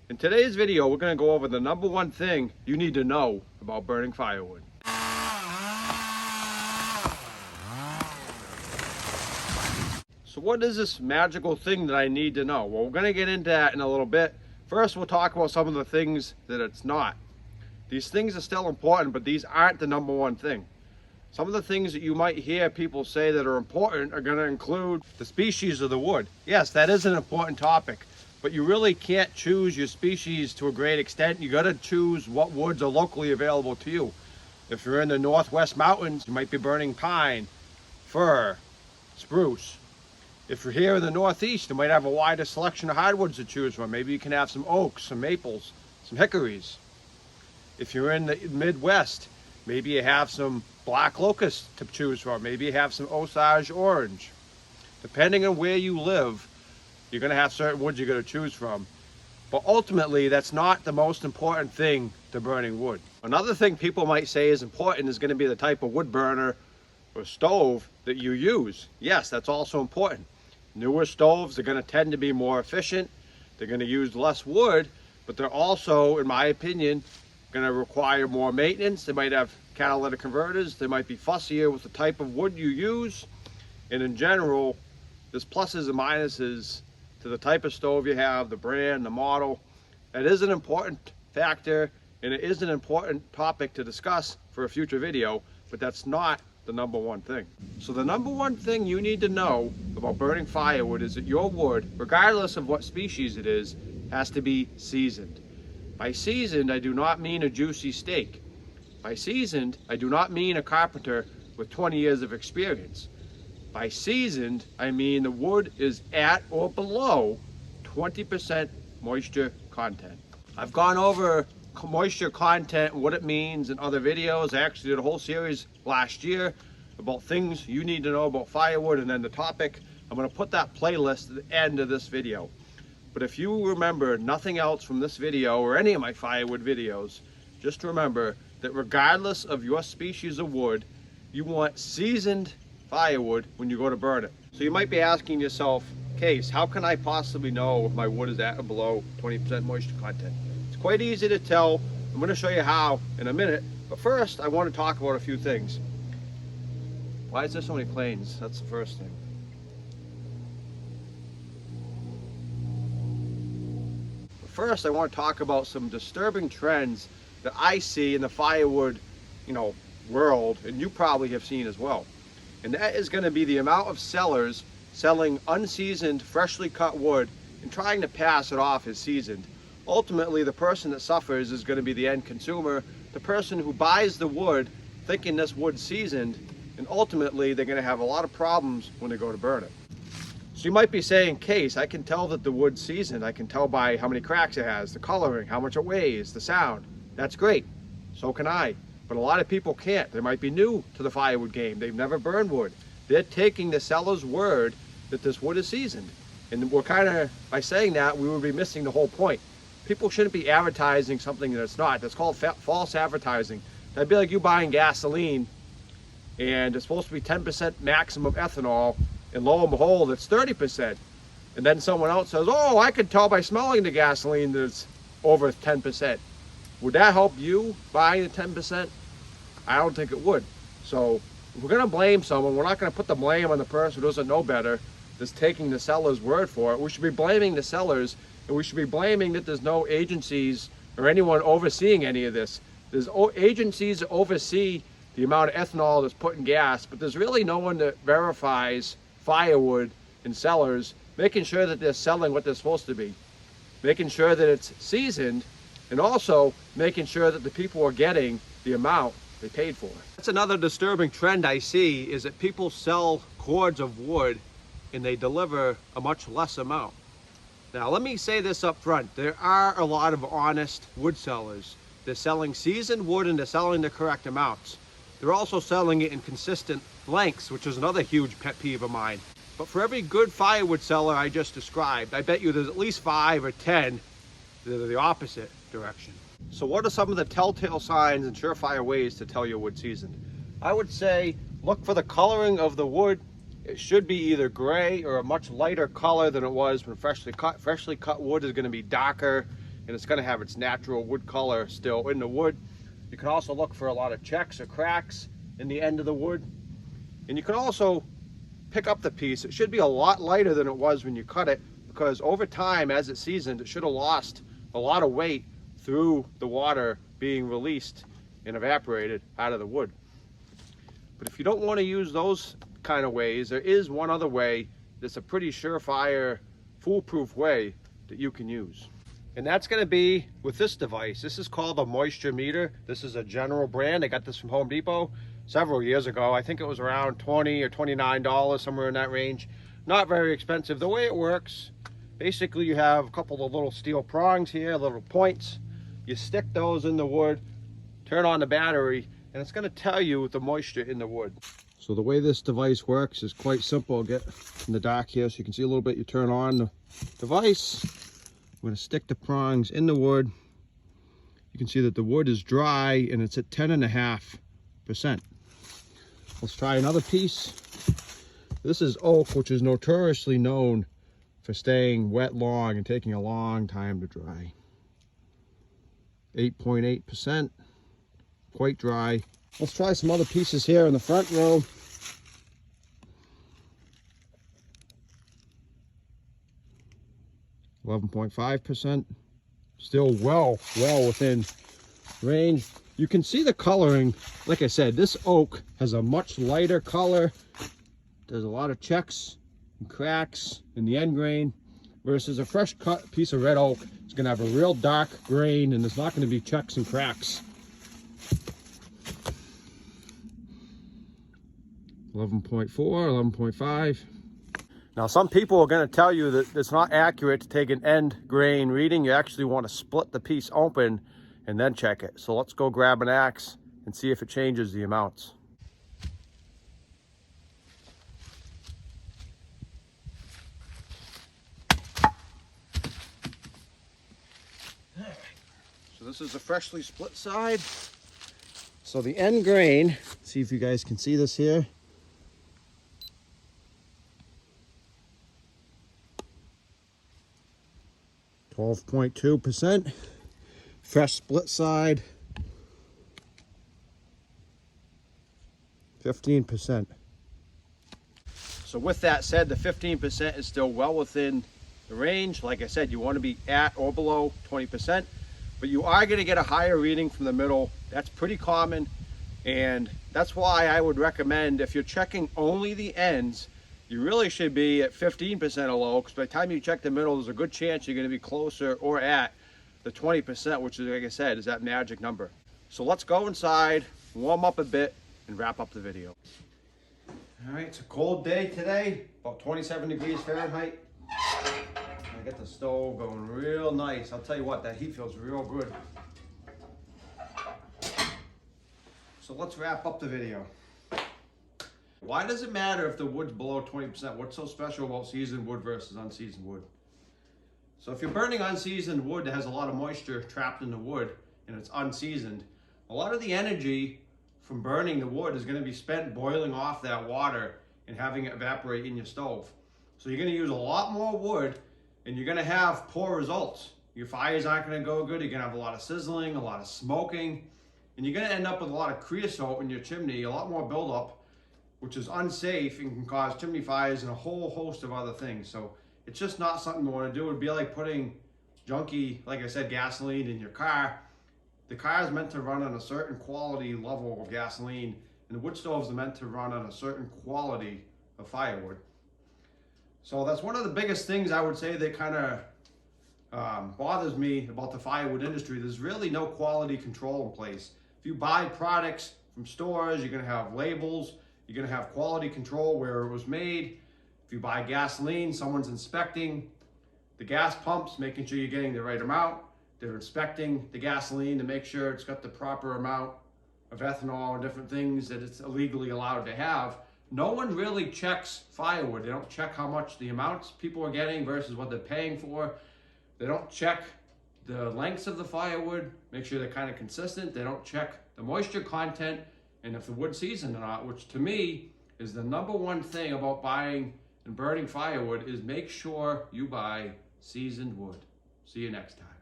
In today's video, we're going to go over the number one thing you need to know about burning firewood. So what is this magical thing that I need to know? Well, we're going to get into that in a little bit. First, we'll talk about some of the things that it's not. These things are still important, but these aren't the number one thing. Some of the things that you might hear people say that are important are going to include the species of the wood. Yes, that is an important topic, but you really can't choose your species to a great extent. You got to choose what woods are locally available to you. If you're in the Northwest Mountains, you might be burning pine, fir, spruce. If you're here in the Northeast, you might have a wider selection of hardwoods to choose from. Maybe you can have some oaks, some maples, some hickories. If you're in the Midwest, maybe you have some black locust to choose from. Maybe you have some Osage orange. Depending on where you live, you're going to have certain woods you're going to choose from. But ultimately, that's not the most important thing to burning wood. Another thing people might say is important is going to be the type of wood burner or stove that you use. Yes, that's also important. Newer stoves are going to tend to be more efficient. They're going to use less wood, but they're also, in my opinion, going to require more maintenance. They might have catalytic converters. They might be fussier with the type of wood you use. And in general, there's pluses and minuses to the type of stove you have, the brand, the model. It is an important factor, and it is an important topic to discuss for a future video, but that's not the number one thing. So the number one thing you need to know about burning firewood is that your wood, regardless of what species it is, has to be seasoned. By seasoned, I do not mean a juicy steak. By seasoned, I do not mean a carpenter with 20 years of experience. By seasoned, I mean the wood is at or below 20% moisture content. I've gone over moisture content, what it means in other videos. I actually did a whole series last year about things you need to know about firewood, and then the topic. I'm going to put that playlist at the end of this video. But if you remember nothing else from this video or any of my firewood videos, just remember that regardless of your species of wood, you want seasoned firewood when you go to burn it. So you might be asking yourself, Case, how can I possibly know if my wood is at or below 20% moisture content? It's quite easy to tell. I'm going to show you how in a minute, but first I want to talk about a few things. Why is there so many planes? That's the first thing. First, I want to talk about some disturbing trends that I see in the firewood, world, and you probably have seen as well. And that is going to be the amount of sellers selling unseasoned, freshly cut wood and trying to pass it off as seasoned. Ultimately, the person that suffers is going to be the end consumer, the person who buys the wood thinking this wood's seasoned, and ultimately they're going to have a lot of problems when they go to burn it. So you might be saying, Case, I can tell that the wood's seasoned. I can tell by how many cracks it has, the coloring, how much it weighs, the sound. That's great. So can I. But a lot of people can't. They might be new to the firewood game. They've never burned wood. They're taking the seller's word that this wood is seasoned. And we're kind of, by saying that, we would be missing the whole point. People shouldn't be advertising something that it's not. That's called false advertising. That'd be like you buying gasoline and it's supposed to be 10% maximum ethanol, and lo and behold, it's 30%. And then someone else says, oh, I can tell by smelling the gasoline that it's over 10%. Would that help you buying the 10%? I don't think it would. So if we're going to blame someone, we're not going to put the blame on the person who doesn't know better, that's taking the seller's word for it. We should be blaming the sellers, and we should be blaming that there's no agencies or anyone overseeing any of this. There's agencies that oversee the amount of ethanol that's put in gas, but there's really no one that verifies firewood and sellers, making sure that they're selling what they're supposed to be, making sure that it's seasoned, and also making sure that the people are getting the amount they paid for. That's another disturbing trend I see, is that people sell cords of wood and they deliver a much less amount. Now let me say this up front, there are a lot of honest wood sellers. They're selling seasoned wood and they're selling the correct amounts. They're also selling it in consistent lengths, which is another huge pet peeve of mine. But for every good firewood seller I just described, I bet you there's at least 5 or 10 that are the opposite direction. So what are some of the telltale signs and surefire ways to tell your wood seasoned? I would say look for the coloring of the wood. It should be either gray or a much lighter color than it was when freshly cut. Freshly cut wood is going to be darker and it's going to have its natural wood color still in the wood. You can also look for a lot of checks or cracks in the end of the wood. And you can also pick up the piece. It should be a lot lighter than it was when you cut it, because over time, as it seasoned, it should have lost a lot of weight through the water being released and evaporated out of the wood. But if you don't want to use those kind of ways, there is one other way that's a pretty surefire, foolproof way that you can use. And that's going to be with this device. This is called a moisture meter. This is a General brand. I got this from Home Depot several years ago. I think it was around $20 or $29, somewhere in that range. Not very expensive. The way it works, basically you have a couple of little steel prongs here, little points. You stick those in the wood, turn on the battery, and it's going to tell you the moisture in the wood. So the way this device works is quite simple. I'll get in the dark here so you can see a little bit. You turn on the device. I'm going to stick the prongs in the wood. You can see that the wood is dry and it's at 10.5%. Let's try another piece. This is oak, which is notoriously known for staying wet long and taking a long time to dry. 8.8%, quite dry. Let's try some other pieces here in the front row. %, still well within range. You can see the coloring. Like I said, this oak has a much lighter color. There's a lot of checks and cracks in the end grain, versus a fresh cut piece of red oak. It's going to have a real dark grain and there's not going to be checks and cracks. 11.4, 11.5. Now some people are going to tell you that it's not accurate to take an end grain reading. You actually want to split the piece open and then check it. So let's go grab an axe and see if it changes the amounts. So this is a freshly split side. So the end grain, see if you guys can see this here. %, fresh split side, 15%. So with that said, the 15% is still well within the range. Like I said, you want to be at or below 20%, but you are going to get a higher reading from the middle. That's pretty common, and that's why I would recommend, if you're checking only the ends, you really should be at 15% or low, because by the time you check the middle, there's a good chance you're going to be closer or at the 20%, which is, like I said, is that magic number. So let's go inside, warm up a bit, and wrap up the video. All right, it's a cold day today, about 27 degrees Fahrenheit. I got the stove going real nice. I'll tell you what, that heat feels real good. So let's wrap up the video. Why does it matter if the wood's below 20%? What's so special about seasoned wood versus unseasoned wood? So if you're burning unseasoned wood that has a lot of moisture trapped in the wood and it's unseasoned, a lot of the energy from burning the wood is going to be spent boiling off that water and having it evaporate in your stove. So you're going to use a lot more wood and you're going to have poor results. Your fires aren't going to go good. You're going to have a lot of sizzling, a lot of smoking, and you're going to end up with a lot of creosote in your chimney, a lot more buildup, which is unsafe and can cause chimney fires and a whole host of other things. So it's just not something you want to do. It'd be like putting junky, like I said, gasoline in your car. The car is meant to run on a certain quality level of gasoline, and the wood stoves are meant to run on a certain quality of firewood. So that's one of the biggest things I would say that kind of bothers me about the firewood industry. There's really no quality control in place. If you buy products from stores, you're going to have labels. You're going to have quality control where it was made. If you buy gasoline, someone's inspecting the gas pumps, making sure you're getting the right amount. They're inspecting the gasoline to make sure it's got the proper amount of ethanol and different things that it's illegally allowed to have. No one really checks firewood. They don't check how much the amounts people are getting versus what they're paying for. They don't check the lengths of the firewood, make sure they're kind of consistent. They don't check the moisture content and if the wood's seasoned or not, which to me is the #1 thing about buying and burning firewood, is make sure you buy seasoned wood. See you next time.